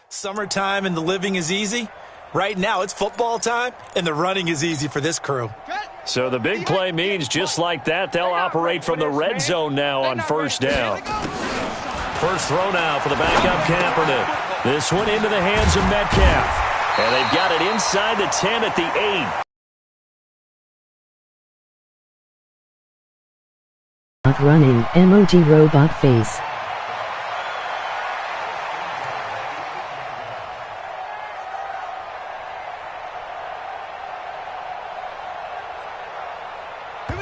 Summertime and the living is easy. Right now it's football time and the running is easy for this crew. So the big play means just like that, they'll operate from the red zone now on first down. First throw now for the backup Kaepernick. This one into the hands of Metcalf. And they've got it inside the 10 at the 8. Not running, emoji robot face.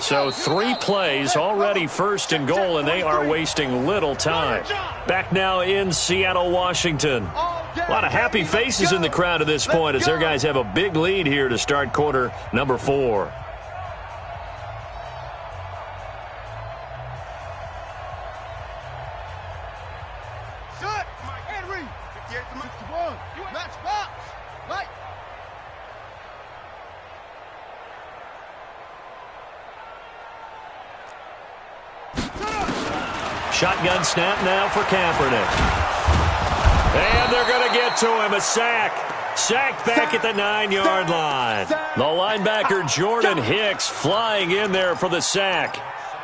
So 3 plays, already first and goal, and they are wasting little time. Back now in Seattle, Washington. A lot of happy faces in the crowd at this point as their guys have a big lead here to start quarter number 4. Shotgun snap now for Kaepernick. And they're going to get to him. A sack. Sacked back at the 9-yard line. The linebacker Jordan Hicks flying in there for the sack.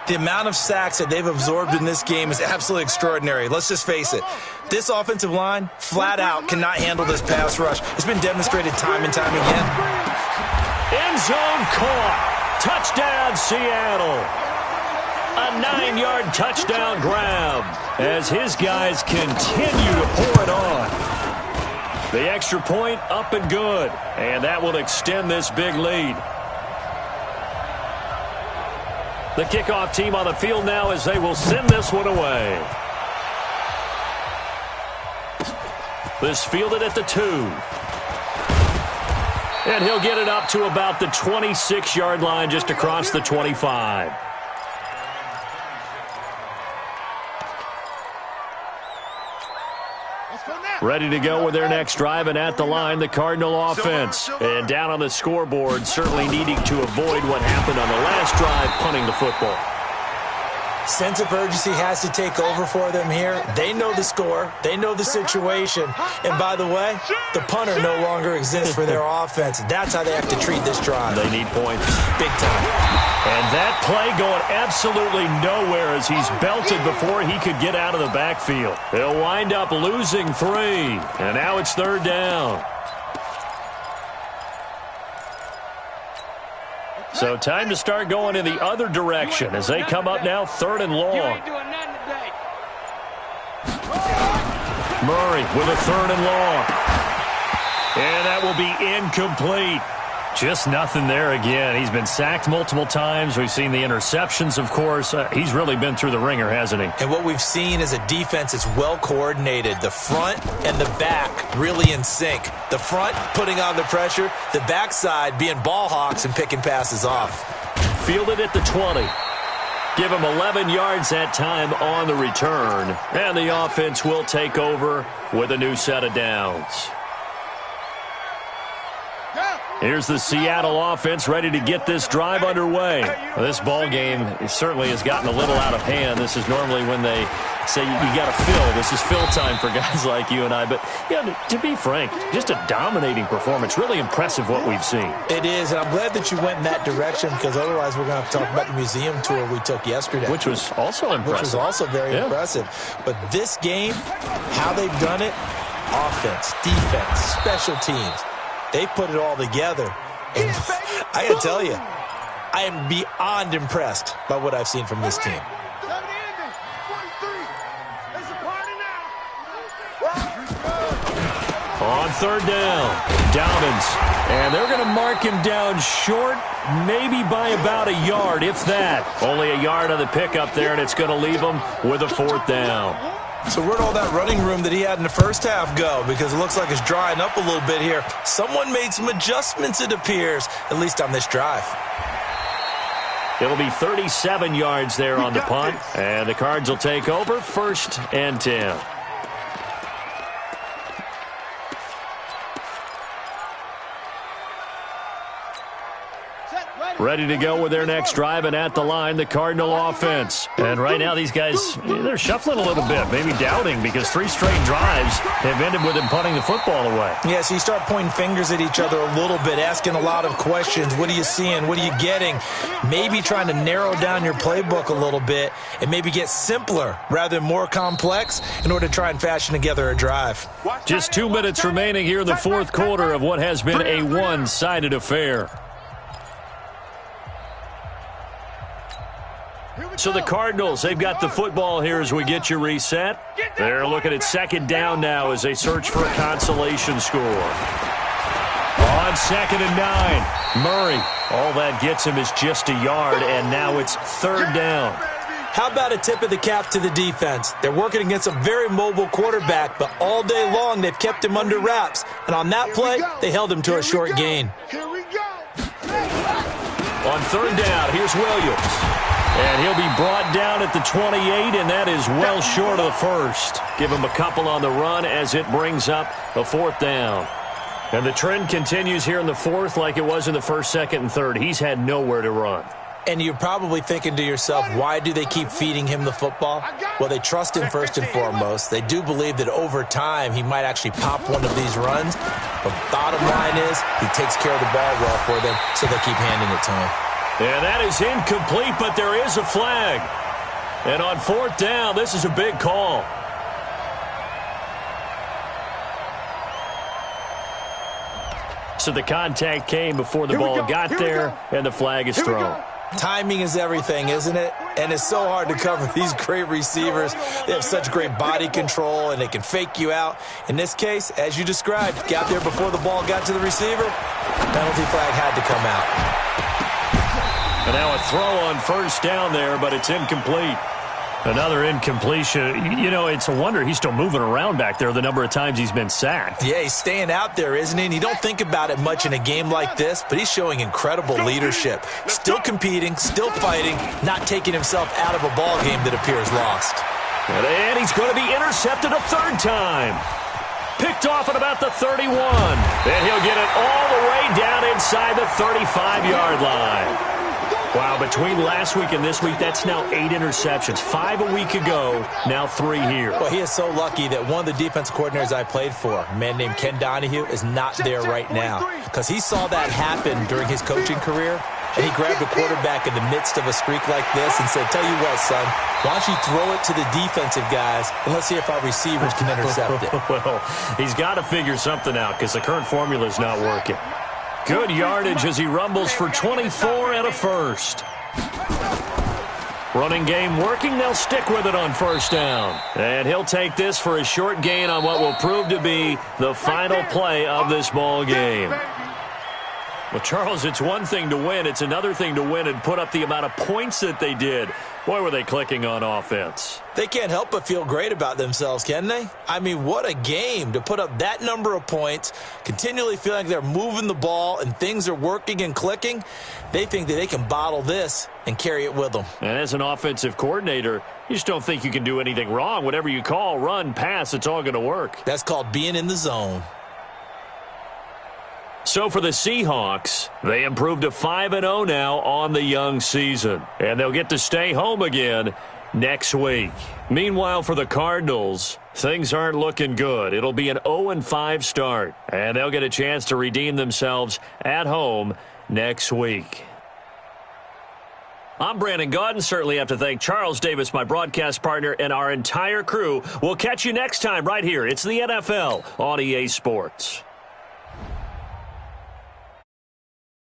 The amount of sacks that they've absorbed in this game is absolutely extraordinary. Let's just face it. This offensive line, flat out, cannot handle this pass rush. It's been demonstrated time and time again. End zone caught. Touchdown, Seattle. A 9-yard touchdown grab as his guys continue to pour it on. The extra point up and good, and that will extend this big lead. The kickoff team on the field now as they will send this one away. This fielded at the 2. And he'll get it up to about the 26-yard line just across the 25. Ready to go with their next drive, and at the line, the Cardinal offense. And down on the scoreboard, certainly needing to avoid what happened on the last drive, punting the football. Sense of urgency has to take over for them here. They know the score. They know the situation. And by the way, the punter no longer exists for their offense. That's how they have to treat this drive. They need points. Big time. And that play going absolutely nowhere as he's belted before he could get out of the backfield. They'll wind up losing 3. And now it's third down. So time to start going in the other direction as they come up now third and long. Murray with a third and long. And that will be incomplete. Just nothing there again. He's been sacked multiple times. We've seen the interceptions, of course. He's really been through the ringer, hasn't he? And what we've seen is a defense that's well coordinated. The front and the back really in sync. The front putting on the pressure. The backside being ball hawks and picking passes off. Fielded at the 20. Give him 11 yards that time on the return. And the offense will take over with a new set of downs. Here's the Seattle offense ready to get this drive underway. Well, this ball game certainly has gotten a little out of hand. This is normally when they say you got to fill. This is fill time for guys like you and I. But yeah, to be frank, just a dominating performance. Really impressive what we've seen. It is, and I'm glad that you went in that direction because otherwise we're going to have to talk about the museum tour we took yesterday. Which was also impressive. Which was also very impressive. But this game, how they've done it, offense, defense, special teams, they put it all together. And I got to tell you, I am beyond impressed by what I've seen from this team. On third down, Dobbins. And they're going to mark him down short, maybe by about a yard, if that. Only a yard on the pickup there, and it's going to leave him with a fourth down. So where'd all that running room that he had in the first half go? Because it looks like it's drying up a little bit here. Someone made some adjustments, it appears, at least on this drive. It'll be 37 yards there on the punt, and the Cards will take over first and 10. Ready to go with their next drive, and at the line, the Cardinal offense. And right now, these guys, they're shuffling a little bit, maybe doubting, because 3 straight drives have ended with them punting the football away. Yeah, so you start pointing fingers at each other a little bit, asking a lot of questions. What are you seeing? What are you getting? Maybe trying to narrow down your playbook a little bit and maybe get simpler rather than more complex in order to try and fashion together a drive. Just 2 minutes remaining here in the fourth quarter of what has been a one-sided affair. So the Cardinals, they've got the football here as we get you reset. They're looking at second down now as they search for a consolation score. On 2nd and 9, Murray. All that gets him is just a yard, and now it's 3rd down. How about a tip of the cap to the defense? They're working against a very mobile quarterback, but all day long they've kept him under wraps. And on that play, they held him to a short gain. On 3rd down, here's Williams. And he'll be brought down at the 28, and that is well short of the first. Give him a couple on the run as it brings up a 4th down. And the trend continues here in the 4th like it was in the 1st, 2nd, and 3rd. He's had nowhere to run. And you're probably thinking to yourself, why do they keep feeding him the football? Well, they trust him first and foremost. They do believe that over time he might actually pop one of these runs. But bottom line is he takes care of the ball well for them, so they keep handing it to him. And that is incomplete, but there is a flag. And on 4th down, this is a big call. So the contact came before the ball got there, and the flag is thrown. Timing is everything, isn't it? And it's so hard to cover these great receivers. They have such great body control, and they can fake you out. In this case, as you described, got there before the ball got to the receiver. Penalty flag had to come out. And now a throw on 1st down there, but it's incomplete. Another incompletion. You know, it's a wonder he's still moving around back there the number of times he's been sacked. Yeah, he's staying out there, isn't he? And you don't think about it much in a game like this, but he's showing incredible leadership. Still competing, still fighting, not taking himself out of a ball game that appears lost. And he's going to be intercepted a 3rd time. Picked off at about the 31. And he'll get it all the way down inside the 35-yard line. Wow, between last week and this week, that's now 8 interceptions. 5 a week ago, now 3 here. Well, he is so lucky that one of the defense coordinators I played for, a man named Ken Donahue, is not there right now. Because he saw that happen during his coaching career, and he grabbed a quarterback in the midst of a streak like this and said, tell you what, son, why don't you throw it to the defensive guys, and let's see if our receivers can intercept it. Well, he's got to figure something out because the current formula is not working. Good yardage as he rumbles for 24 and a first. Running game working. They'll stick with it on 1st down. And he'll take this for a short gain on what will prove to be the final play of this ball game. Well, Charles, it's one thing to win. It's another thing to win and put up the amount of points that they did. Boy, were they clicking on offense. They can't help but feel great about themselves, can they? I mean, what a game to put up that number of points, continually feeling like they're moving the ball and things are working and clicking. They think that they can bottle this and carry it with them. And as an offensive coordinator, you just don't think you can do anything wrong. Whatever you call, run, pass, it's all going to work. That's called being in the zone. So for the Seahawks, they improved to 5-0 now on the young season. And they'll get to stay home again next week. Meanwhile, for the Cardinals, things aren't looking good. It'll be an 0-5 start. And they'll get a chance to redeem themselves at home next week. I'm Brandon Gaudin. Certainly have to thank Charles Davis, my broadcast partner, and our entire crew. We'll catch you next time right here. It's the NFL on EA Sports.